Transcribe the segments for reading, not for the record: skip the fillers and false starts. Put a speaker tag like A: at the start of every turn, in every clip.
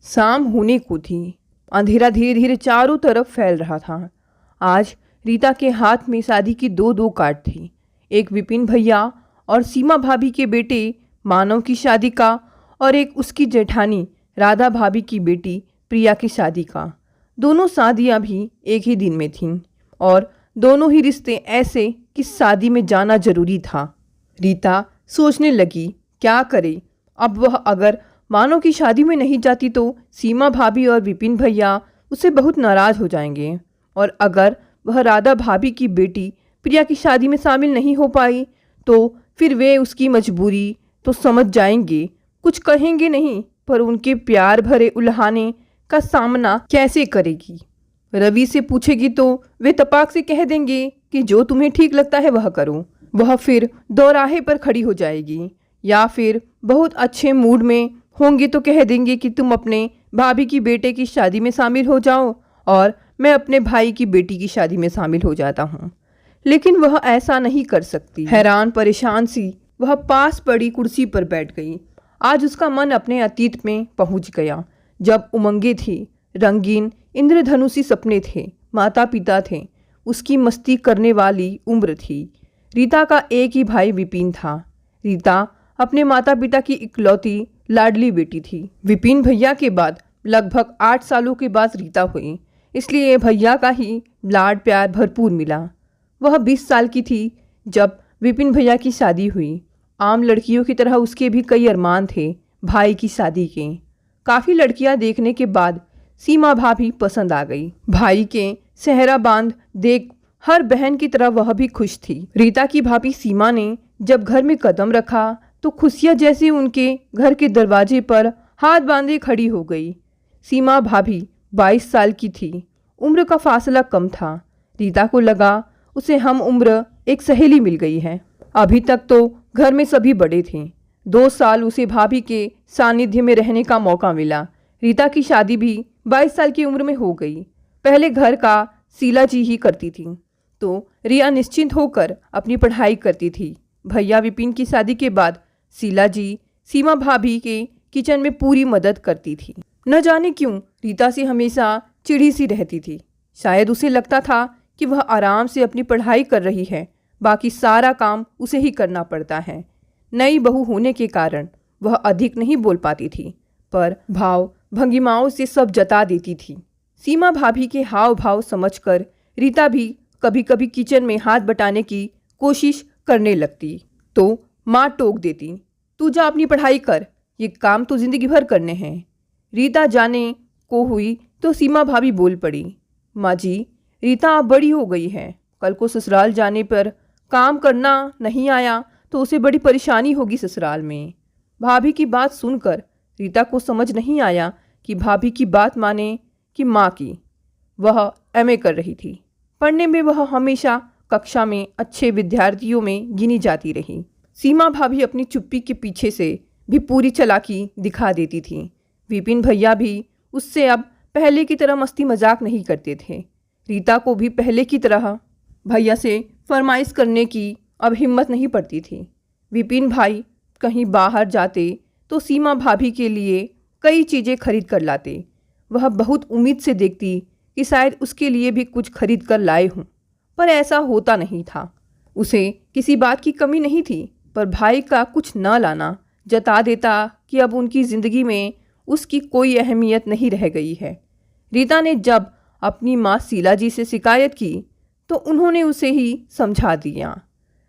A: शाम होने को थी। अंधेरा धीरे धीरे चारों तरफ फैल रहा था। आज रीता के हाथ में शादी की दो कार्ड थी। एक विपिन भैया और सीमा भाभी के बेटे मानव की शादी का, और एक उसकी जेठानी राधा भाभी की बेटी प्रिया की शादी का। दोनों शादियां भी एक ही दिन में थीं और दोनों ही रिश्ते ऐसे कि शादी में जाना जरूरी था। रीता सोचने लगी क्या करे। अब वह अगर मानव की शादी में नहीं जाती तो सीमा भाभी और विपिन भैया उससे बहुत नाराज़ हो जाएंगे, और अगर वह राधा भाभी की बेटी प्रिया की शादी में शामिल नहीं हो पाई तो फिर वे उसकी मजबूरी तो समझ जाएंगे। कुछ कहेंगे नहीं, पर उनके प्यार भरे उल्हाने का सामना कैसे करेगी। रवि से पूछेगी तो वे तपाक से कह देंगे कि जो तुम्हें ठीक लगता है वह करो। वह फिर दोराहे पर खड़ी हो जाएगी, या फिर बहुत अच्छे मूड में होंगे तो कह देंगे कि तुम अपने भाभी की बेटे की शादी में शामिल हो जाओ और मैं अपने भाई की बेटी की शादी में शामिल हो जाता हूँ। लेकिन वह ऐसा नहीं कर सकती। हैरान परेशान सी वह पास पड़ी कुर्सी पर बैठ गई। आज उसका मन अपने अतीत में पहुंच गया, जब उमंगे थी, रंगीन इंद्रधनुषी सपने थे, माता पिता थे, उसकी मस्ती करने वाली उम्र थी। रीता का एक ही भाई विपिन था। रीता अपने माता पिता की इकलौती लाडली बेटी थी। विपिन भैया के बाद लगभग 8 सालों के बाद रीता हुई, इसलिए भैया का ही लाड प्यार भरपूर मिला। वह 20 साल की थी जब विपिन भैया की शादी हुई। आम लड़कियों की तरह उसके भी कई अरमान थे भाई की शादी के। काफ़ी लड़कियां देखने के बाद सीमा भाभी पसंद आ गई। भाई के सेहरा बांध देख हर बहन की तरह वह भी खुश थी। रीता की भाभी सीमा ने जब घर में कदम रखा तो खुशियां जैसे उनके घर के दरवाजे पर हाथ बांधे खड़ी हो गई। सीमा भाभी 22 साल की थी। उम्र का फासला कम था। रीता को लगा उसे हम उम्र एक सहेली मिल गई है। अभी तक तो घर में सभी बड़े थे। 2 साल उसे भाभी के सानिध्य में रहने का मौका मिला। रीता की शादी भी 22 साल की उम्र में हो गई। पहले घर का शीला जी ही करती थी, तो रिया निश्चिंत होकर अपनी पढ़ाई करती थी। भैया विपिन की शादी के बाद शीला जी सीमा भाभी के किचन में पूरी मदद करती थी। न जाने क्यों रीता से हमेशा चिढ़ी सी रहती थी। शायद उसे लगता था कि वह आराम से अपनी पढ़ाई कर रही है, बाकी सारा काम उसे ही करना पड़ता है। नई बहू होने के कारण वह अधिक नहीं बोल पाती थी, पर भाव भंगिमाओं से सब जता देती थी। सीमा भाभी के हाव भाव समझकर रीता भी कभी कभी किचन में हाथ बटाने की कोशिश करने लगती, तो माँ टोक देती, तू जा अपनी पढ़ाई कर, ये काम तो जिंदगी भर करने हैं। रीता जाने को हुई तो सीमा भाभी बोल पड़ी, माँ जी, रीता अब बड़ी हो गई है, कल को ससुराल जाने पर काम करना नहीं आया तो उसे बड़ी परेशानी होगी ससुराल में। भाभी की बात सुनकर रीता को समझ नहीं आया कि भाभी की बात माने कि माँ की। वह एमए कर रही थी। पढ़ने में वह हमेशा कक्षा में अच्छे विद्यार्थियों में गिनी जाती रही। सीमा भाभी अपनी चुप्पी के पीछे से भी पूरी चालाकी दिखा देती थी। विपिन भैया भी उससे अब पहले की तरह मस्ती मजाक नहीं करते थे। रीता को भी पहले की तरह भैया से फरमाइश करने की अब हिम्मत नहीं पड़ती थी। विपिन भाई कहीं बाहर जाते तो सीमा भाभी के लिए कई चीज़ें खरीद कर लाते। वह बहुत उम्मीद से देखती कि शायद उसके लिए भी कुछ खरीद कर लाए हों, पर ऐसा होता नहीं था। उसे किसी बात की कमी नहीं थी, पर भाई का कुछ न लाना जता देता कि अब उनकी ज़िंदगी में उसकी कोई अहमियत नहीं रह गई है। रीता ने जब अपनी माँ शीला जी से शिकायत की तो उन्होंने उसे ही समझा दिया,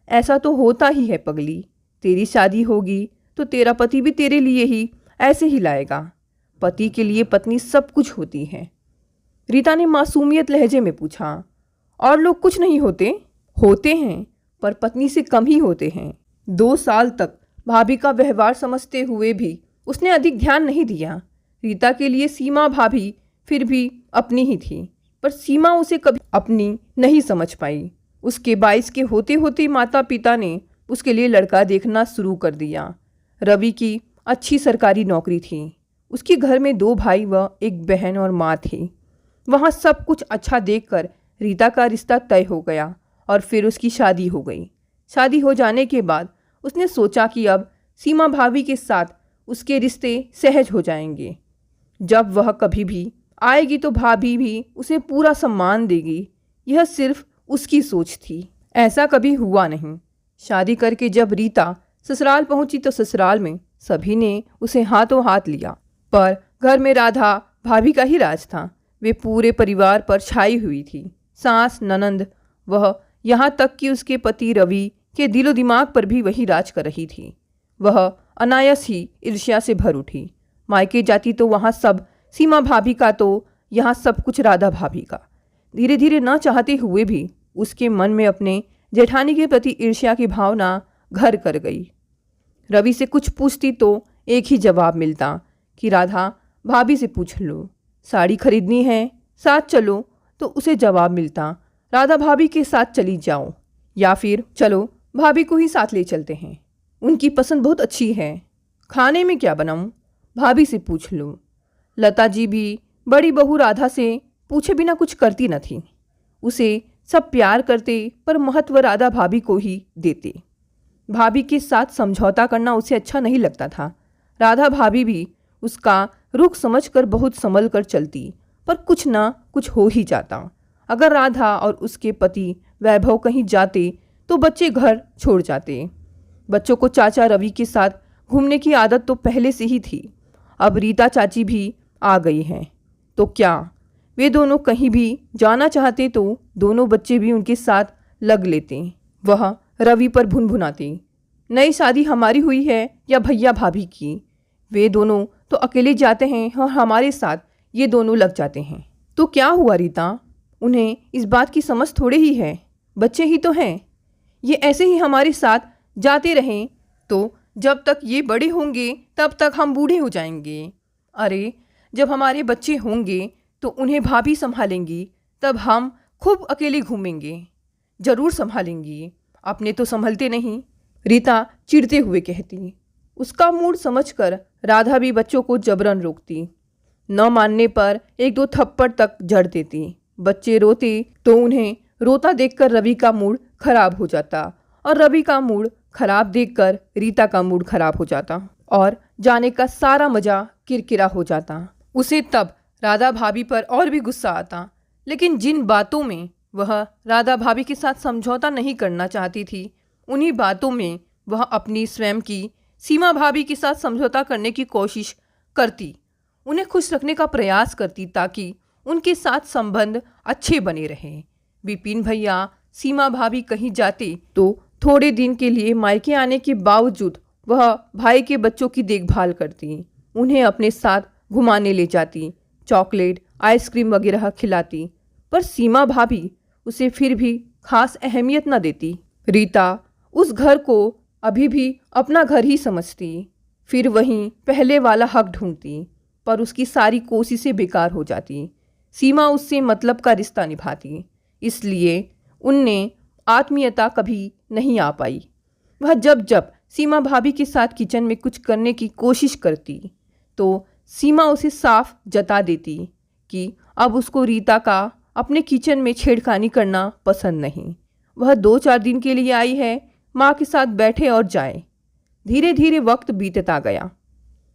A: ऐसा तो होता ही है पगली, तेरी शादी होगी तो तेरा पति भी तेरे लिए ही ऐसे ही लाएगा। पति के लिए पत्नी सब कुछ होती है। रीता ने मासूमियत लहजे में पूछा, और लोग कुछ नहीं होते? होते हैं, पर पत्नी से कम ही होते हैं। 2 साल तक भाभी का व्यवहार समझते हुए भी उसने अधिक ध्यान नहीं दिया। रीता के लिए सीमा भाभी फिर भी अपनी ही थी, पर सीमा उसे कभी अपनी नहीं समझ पाई। उसके 22 के होते होते माता पिता ने उसके लिए लड़का देखना शुरू कर दिया। रवि की अच्छी सरकारी नौकरी थी। उसके घर में 2 भाई व 1 बहन और माँ थी। वहाँ सब कुछ अच्छा देखकर रीता का रिश्ता तय हो गया और फिर उसकी शादी हो गई। शादी हो जाने के बाद उसने सोचा कि अब सीमा भाभी के साथ उसके रिश्ते सहज हो जाएंगे। जब वह कभी भी आएगी तो भाभी भी उसे पूरा सम्मान देगी। यह सिर्फ उसकी सोच थी, ऐसा कभी हुआ नहीं। शादी करके जब रीता ससुराल पहुंची तो ससुराल में सभी ने उसे हाथों हाथ लिया, पर घर में राधा भाभी का ही राज था। वे पूरे परिवार पर छाई हुई थी, सास, ननंद, वह यहाँ तक कि उसके पति रवि के दिलो दिमाग पर भी वही राज कर रही थी। वह अनायास ही ईर्ष्या से भर उठी। मायके जाती तो वहाँ सब सीमा भाभी का, तो यहाँ सब कुछ राधा भाभी का। धीरे धीरे न चाहते हुए भी उसके मन में अपने जेठानी के प्रति ईर्ष्या की भावना घर कर गई। रवि से कुछ पूछती तो एक ही जवाब मिलता कि राधा भाभी से पूछ लो, साड़ी खरीदनी है साथ चलो, तो उसे जवाब मिलता राधा भाभी के साथ चली जाओ, या फिर चलो भाभी को ही साथ ले चलते हैं, उनकी पसंद बहुत अच्छी है, खाने में क्या बनाऊं भाभी से पूछ लो। लता जी भी बड़ी बहू राधा से पूछे बिना कुछ करती न थी। उसे सब प्यार करते पर महत्व राधा भाभी को ही देते। भाभी के साथ समझौता करना उसे अच्छा नहीं लगता था। राधा भाभी भी उसका रुख समझकर बहुत संभल कर चलती, पर कुछ ना कुछ हो ही जाता। अगर राधा और उसके पति वैभव कहीं जाते तो बच्चे घर छोड़ जाते। बच्चों को चाचा रवि के साथ घूमने की आदत तो पहले से ही थी। अब रीता चाची भी आ गई हैं, तो क्या वे दोनों कहीं भी जाना चाहते तो दोनों बच्चे भी उनके साथ लग लेते। वह रवि पर भुनभुनाती, नई शादी हमारी हुई है या भैया भाभी की, वे दोनों तो अकेले जाते हैं और हमारे साथ ये दोनों लग जाते हैं। तो क्या हुआ रीता, उन्हें इस बात की समझ थोड़े ही है, बच्चे ही तो हैं। ये ऐसे ही हमारे साथ जाते रहें तो जब तक ये बड़े होंगे तब तक हम बूढ़े हो जाएंगे। अरे जब हमारे बच्चे होंगे तो उन्हें भाभी संभालेंगी, तब हम खूब अकेले घूमेंगे। जरूर संभालेंगी, अपने तो संभलते नहीं, रीता चिढ़ते हुए कहती। उसका मूड समझकर राधा भी बच्चों को जबरन रोकती। न मानने पर एक दो थप्पड़ तक जड़ देती। बच्चे रोते तो उन्हें रोता देखकर रवि का मूड खराब हो जाता, और रवि का मूड खराब देखकर रीता का मूड खराब हो जाता, और जाने का सारा मजा किरकिरा हो जाता। उसे तब राधा भाभी पर और भी गुस्सा आता, लेकिन जिन बातों में वह राधा भाभी के साथ समझौता नहीं करना चाहती थी, उन्हीं बातों में वह अपनी स्वयं की सीमा भाभी के साथ समझौता करने की कोशिश करती, उन्हें खुश रखने का प्रयास करती ताकि उनके साथ संबंध अच्छे बने रहें। विपिन भैया सीमा भाभी कहीं जाते तो थोड़े दिन के लिए मायके आने के बावजूद वह भाई के बच्चों की देखभाल करती, उन्हें अपने साथ घुमाने ले जाती, चॉकलेट आइसक्रीम वगैरह खिलाती, पर सीमा भाभी उसे फिर भी खास अहमियत न देती। रीता उस घर को अभी भी अपना घर ही समझती, फिर वहीं पहले वाला हक ढूंढती, पर उसकी सारी कोशिशें बेकार हो जाती। सीमा उससे मतलब का रिश्ता निभाती, इसलिए उनने आत्मीयता कभी नहीं आ पाई। वह जब जब सीमा भाभी के साथ किचन में कुछ करने की कोशिश करती तो सीमा उसे साफ जता देती कि अब उसको रीता का अपने किचन में छेड़खानी करना पसंद नहीं। वह 2-4 दिन के लिए आई है, माँ के साथ बैठे और जाए। धीरे धीरे वक्त बीतता गया।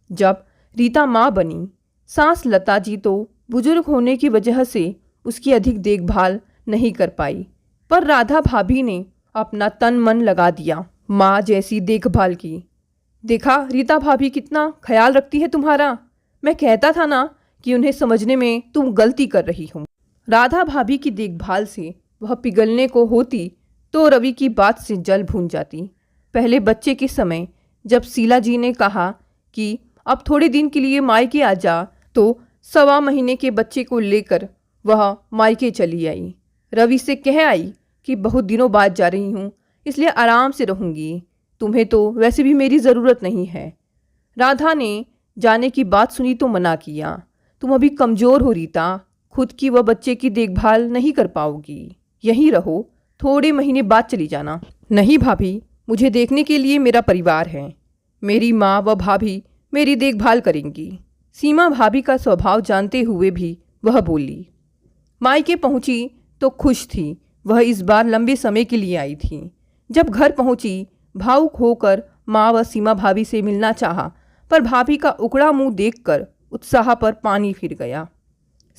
A: जब रीता माँ बनी, सास लता जी तो बुजुर्ग होने की वजह से उसकी अधिक देखभाल नहीं कर पाई, पर राधा भाभी ने अपना तन मन लगा दिया, माँ जैसी देखभाल की। देखा रीता भाभी कितना ख्याल रखती है तुम्हारा, मैं कहता था ना कि उन्हें समझने में तुम गलती कर रही हो। राधा भाभी की देखभाल से वह पिघलने को होती तो रवि की बात से जल भून जाती। पहले बच्चे के समय जब शीला जी ने कहा कि अब थोड़े दिन के लिए मायके आ जा, तो 1.25 महीने के बच्चे को लेकर वह मायके चली आई। रवि से कह आई कि बहुत दिनों बाद जा रही हूँ, इसलिए आराम से रहूँगी, तुम्हें तो वैसे भी मेरी ज़रूरत नहीं है। राधा ने जाने की बात सुनी तो मना किया, तुम अभी कमज़ोर हो रीता, खुद की व बच्चे की देखभाल नहीं कर पाओगी, यहीं रहो, थोड़े महीने बाद चली जाना। नहीं भाभी, मुझे देखने के लिए मेरा परिवार है, मेरी माँ व भाभी मेरी देखभाल करेंगी। सीमा भाभी का स्वभाव जानते हुए भी वह बोली। मायके पहुंची तो खुश थी, वह इस बार लंबे समय के लिए आई थी। जब घर पहुंची, भावुक होकर माँ व सीमा भाभी से मिलना चाहा, पर भाभी का उकड़ा मुंह देखकर उत्साह पर पानी फिर गया।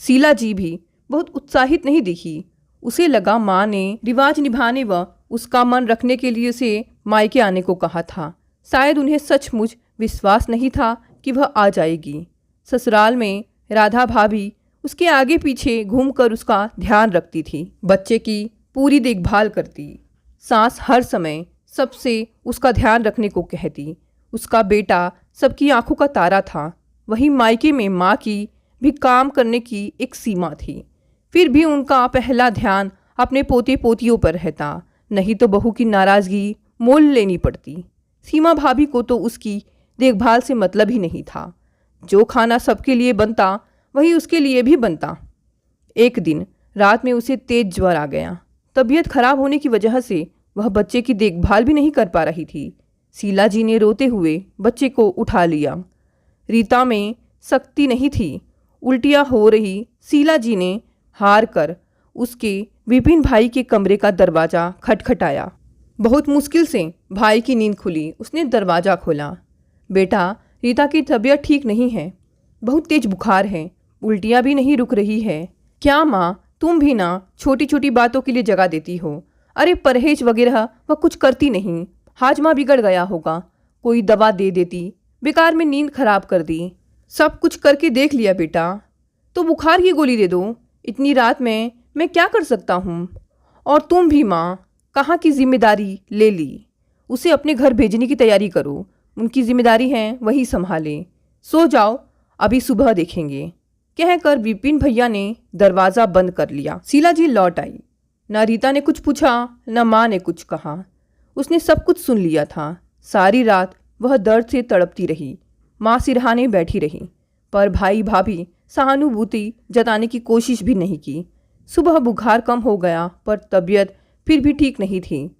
A: शीला जी भी बहुत उत्साहित नहीं दिखी। उसे लगा माँ ने रिवाज निभाने व उसका मन रखने के लिए उसे मायके आने को कहा था। शायद उन्हें सचमुच विश्वास नहीं था कि वह आ जाएगी। ससुराल में राधा भाभी उसके आगे पीछे घूमकर उसका ध्यान रखती थी, बच्चे की पूरी देखभाल करती। सास हर समय सबसे उसका ध्यान रखने को कहती। उसका बेटा सबकी आंखों का तारा था। वहीं मायके में माँ की भी काम करने की एक सीमा थी। फिर भी उनका पहला ध्यान अपने पोते पोतियों पर रहता, नहीं तो बहू की नाराज़गी मोल लेनी पड़ती। सीमा भाभी को तो उसकी देखभाल से मतलब ही नहीं था। जो खाना सबके लिए बनता वही उसके लिए भी बनता। एक दिन रात में उसे तेज ज्वर आ गया। तबीयत खराब होने की वजह से वह बच्चे की देखभाल भी नहीं कर पा रही थी। शीला जी ने रोते हुए बच्चे को उठा लिया। रीता में शक्ति नहीं थी। उल्टियाँ हो रही शीला जी ने हार कर उसके विपिन भाई के कमरे का दरवाज़ा खटखटाया। बहुत मुश्किल से भाई की नींद खुली। उसने दरवाज़ा खोला। बेटा, रीता की तबीयत ठीक नहीं है, बहुत तेज बुखार है, उल्टियाँ भी नहीं रुक रही है। क्या माँ, तुम भी ना छोटी छोटी बातों के लिए जगा देती हो। अरे परहेज वगैरह वह कुछ करती नहीं, हाजमा बिगड़ गया होगा, कोई दवा दे देती, बेकार में नींद खराब कर दी। सब कुछ करके देख लिया बेटा, तो बुखार की गोली दे दो। इतनी रात में मैं क्या कर सकता हूँ। और तुम भी माँ, कहाँ की जिम्मेदारी ले ली। उसे अपने घर भेजने की तैयारी करो, उनकी जिम्मेदारी है वही संभाले। सो जाओ, अभी सुबह देखेंगे। कहकर विपिन भैया ने दरवाज़ा बंद कर लिया। शीला जी लौट आई। न रीता ने कुछ पूछा, न माँ ने कुछ कहा। उसने सब कुछ सुन लिया था। सारी रात वह दर्द से तड़पती रही। माँ सिरहाने बैठी रही, पर भाई भाभी सहानुभूति जताने की कोशिश भी नहीं की। सुबह बुखार कम हो गया, पर तबीयत फिर भी ठीक नहीं थी।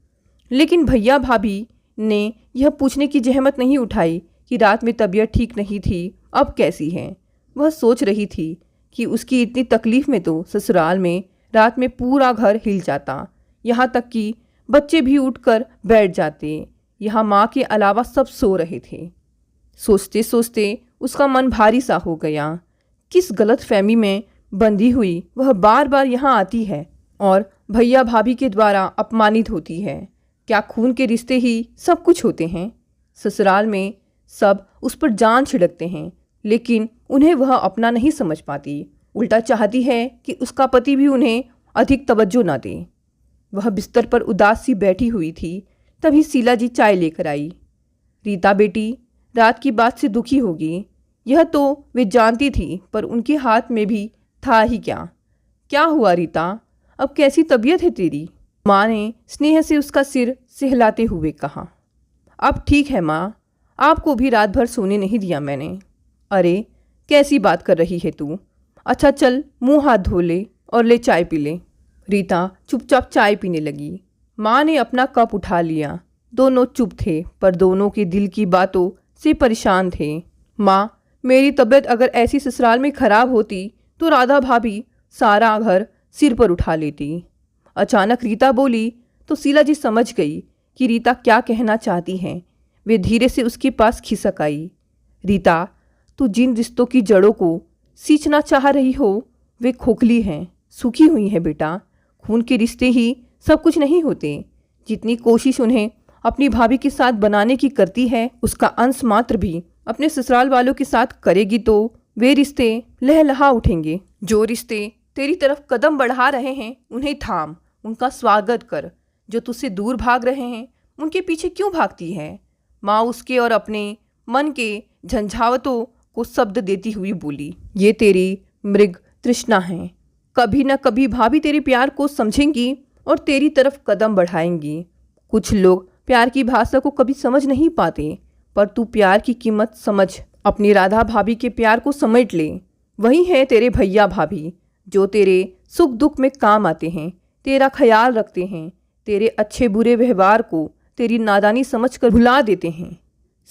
A: लेकिन भैया भाभी ने यह पूछने की जहमत नहीं उठाई कि रात में तबीयत ठीक नहीं थी, अब कैसी है। वह सोच रही थी कि उसकी इतनी तकलीफ़ में तो ससुराल में रात में पूरा घर हिल जाता, यहाँ तक कि बच्चे भी उठकर बैठ जाते। यहाँ माँ के अलावा सब सो रहे थे। सोचते सोचते उसका मन भारी सा हो गया। किस गलत फहमी में बंधी हुई वह बार बार यहाँ आती है और भैया भाभी के द्वारा अपमानित होती है। क्या खून के रिश्ते ही सब कुछ होते हैं? ससुराल में सब उस पर जान छिड़कते हैं, लेकिन उन्हें वह अपना नहीं समझ पाती। उल्टा चाहती है कि उसका पति भी उन्हें अधिक तवज्जो ना दे। वह बिस्तर पर उदास सी बैठी हुई थी, तभी शीला जी चाय लेकर आई। रीता बेटी, रात की बात से दुखी होगी, यह तो वे जानती थी, पर उनके हाथ में भी था ही क्या। क्या हुआ रीता, अब कैसी तबीयत है तेरी? माँ ने स्नेह से उसका सिर सहलाते हुए कहा। अब ठीक है माँ, आपको भी रात भर सोने नहीं दिया मैंने। अरे कैसी बात कर रही है तू? अच्छा चल, मुंह हाथ धो ले और ले चाय पी ले। रीता चुपचाप चाय पीने लगी। माँ ने अपना कप उठा लिया। दोनों चुप थे, पर दोनों के दिल की बातों से परेशान थे। माँ, मेरी तबीयत अगर ऐसी ससुराल में खराब होती तो राधा भाभी सारा घर सिर पर उठा लेती। अचानक रीता बोली तो शीला जी समझ गई कि रीता क्या कहना चाहती हैं। वे धीरे से उसके पास खिसक आई। रीता, तू जिन रिश्तों की जड़ों को सींचना चाह रही हो वे खोखली हैं, सूखी हुई हैं बेटा। खून के रिश्ते ही सब कुछ नहीं होते। जितनी कोशिश उन्हें अपनी भाभी के साथ बनाने की करती है, उसका अंश मात्र भी अपने ससुराल वालों के साथ करेगी तो वे रिश्ते लहलहा उठेंगे। जो रिश्ते तेरी तरफ कदम बढ़ा रहे हैं उन्हें थाम, उनका स्वागत कर। जो तुझसे दूर भाग रहे हैं उनके पीछे क्यों भागती है? माँ उसके और अपने मन के झंझावतों को शब्द देती हुई बोली। ये तेरी मृग तृष्णा है। कभी न कभी भाभी तेरे प्यार को समझेंगी और तेरी तरफ कदम बढ़ाएंगी। कुछ लोग प्यार की भाषा को कभी समझ नहीं पाते, पर तू प्यार की कीमत समझ। अपनी राधा भाभी के प्यार को समेट ले। वही है तेरे भैया भाभी जो तेरे सुख दुख में काम आते हैं, तेरा ख्याल रखते हैं, तेरे अच्छे बुरे व्यवहार को तेरी नादानी समझकर भुला देते हैं।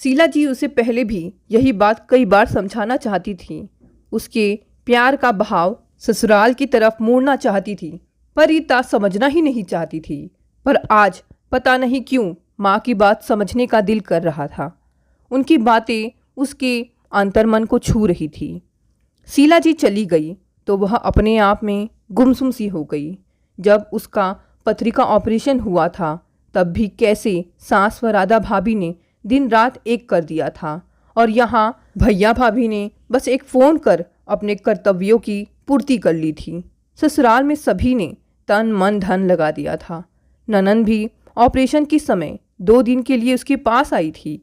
A: शीला जी उसे पहले भी यही बात कई बार समझाना चाहती थी। उसके प्यार का बहाव ससुराल की तरफ मोड़ना चाहती थी, पर रीता समझना ही नहीं चाहती थी। पर आज पता नहीं क्यों माँ की बात समझने का दिल कर रहा था। उनकी बातें उसके अंतर्मन को छू रही थी। शीला जी चली गई तो वह अपने आप में गुमसुम सी हो गई। जब उसका पथरी का ऑपरेशन हुआ था तब भी कैसे सास व राधा भाभी ने दिन रात एक कर दिया था, और यहाँ भैया भाभी ने बस एक फ़ोन कर अपने कर्तव्यों की पूर्ति कर ली थी। ससुराल में सभी ने तन मन धन लगा दिया था। ननंद भी ऑपरेशन के समय 2 दिन के लिए उसके पास आई थी।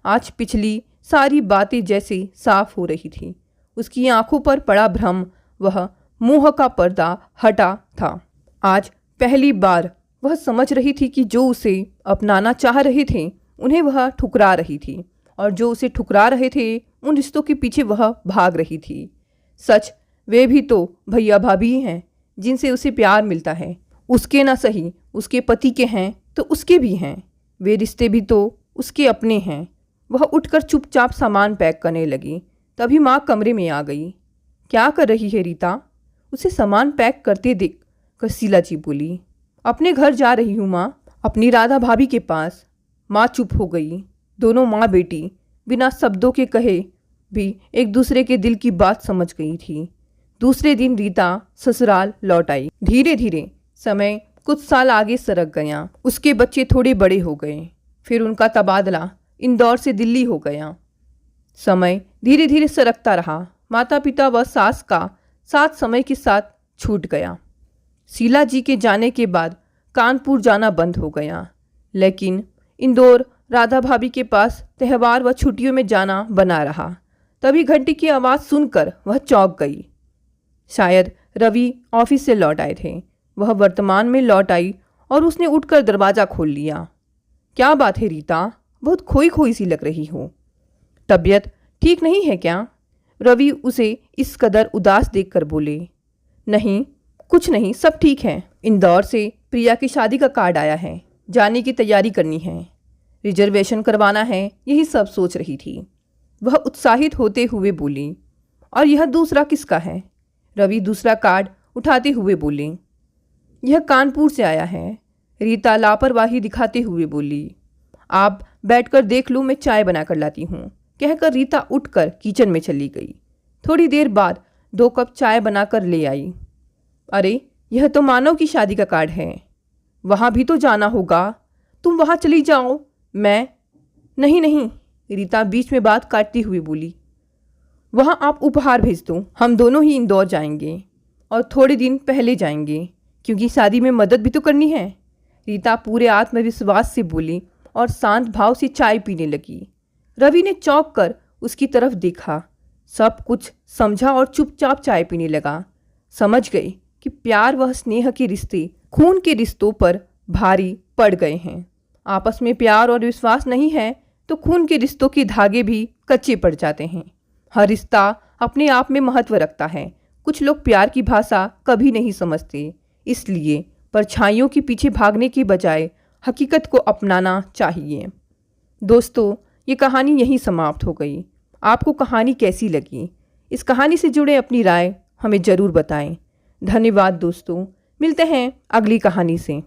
A: आज पिछली सारी बातें जैसे साफ हो रही थी। उसकी आंखों पर पड़ा भ्रम, वह मोह का पर्दा हटा था। आज पहली बार वह समझ रही थी कि जो उसे अपनाना चाह रहे थे उन्हें वह ठुकरा रही थी, और जो उसे ठुकरा रहे थे उन रिश्तों के पीछे वह भाग रही थी। सच वे भी तो भैया भाभी हैं जिनसे उसे प्यार मिलता है। उसके ना सही उसके पति के हैं तो उसके भी हैं। वे रिश्ते भी तो उसके अपने हैं। वह उठकर चुपचाप सामान पैक करने लगी। तभी माँ कमरे में आ गई। क्या कर रही है रीता? उसे सामान पैक करते देख कर शीला जी बोली। अपने घर जा रही हूँ माँ, अपनी राधा भाभी के पास। माँ चुप हो गई। दोनों माँ बेटी बिना शब्दों के कहे भी एक दूसरे के दिल की बात समझ गई थी। दूसरे दिन रीता ससुराल लौट आई। धीरे धीरे समय कुछ साल आगे सरक गया। उसके बच्चे थोड़े बड़े हो गए। फिर उनका तबादला इंदौर से दिल्ली हो गया। समय धीरे धीरे सरकता रहा। माता पिता व सास का साथ समय के साथ छूट गया। शीला जी के जाने के बाद कानपुर जाना बंद हो गया, लेकिन इंदौर राधा भाभी के पास त्यौहार व छुट्टियों में जाना बना रहा। तभी घंटी की आवाज़ सुनकर वह चौंक गई। शायद रवि ऑफिस से लौट आए थे। वह वर्तमान में लौट आई और उसने उठकर दरवाज़ा खोल लिया। क्या बात है रीता, बहुत खोई खोई सी लग रही हो। तबीयत ठीक नहीं है क्या? रवि उसे इस कदर उदास देखकर बोले। नहीं, कुछ नहीं, सब ठीक है। इंदौर से प्रिया की शादी का कार्ड आया है, जाने की तैयारी करनी है, रिजर्वेशन करवाना है, यही सब सोच रही थी। वह उत्साहित होते हुए बोली। और यह दूसरा किसका है? रवि दूसरा कार्ड उठाते हुए बोले। यह कानपुर से आया है। रीता लापरवाही दिखाते हुए बोली। आप बैठकर देख लो, मैं चाय बनाकर लाती हूँ, कहकर रीता उठकर किचन में चली गई। थोड़ी देर बाद 2 कप चाय बनाकर ले आई। अरे, यह तो मानव की शादी का कार्ड है, वहाँ भी तो जाना होगा। तुम वहाँ चली जाओ। मैं नहीं नहीं, रीता बीच में बात काटती हुई बोली। वहाँ आप उपहार भेज दो, हम दोनों ही इंदौर जाएंगे और थोड़े दिन पहले जाएंगे, क्योंकि शादी में मदद भी तो करनी है। रीता पूरे आत्मविश्वास से बोली और शांत भाव से चाय पीने लगी। रवि ने चौंक कर उसकी तरफ देखा, सब कुछ समझा और चुपचाप चाय पीने लगा। समझ गई कि प्यार व स्नेह के रिश्ते खून के रिश्तों पर भारी पड़ गए हैं। आपस में प्यार और विश्वास नहीं है तो खून के रिश्तों के धागे भी कच्चे पड़ जाते हैं। हर रिश्ता अपने आप में महत्व रखता है। कुछ लोग प्यार की भाषा कभी नहीं समझते, इसलिए परछाइयों के पीछे भागने के बजाय हकीकत को अपनाना चाहिए। दोस्तों, ये कहानी यहीं समाप्त हो गई। आपको कहानी कैसी लगी? इस कहानी से जुड़े अपनी राय हमें ज़रूर बताएं। धन्यवाद दोस्तों, मिलते हैं अगली कहानी से।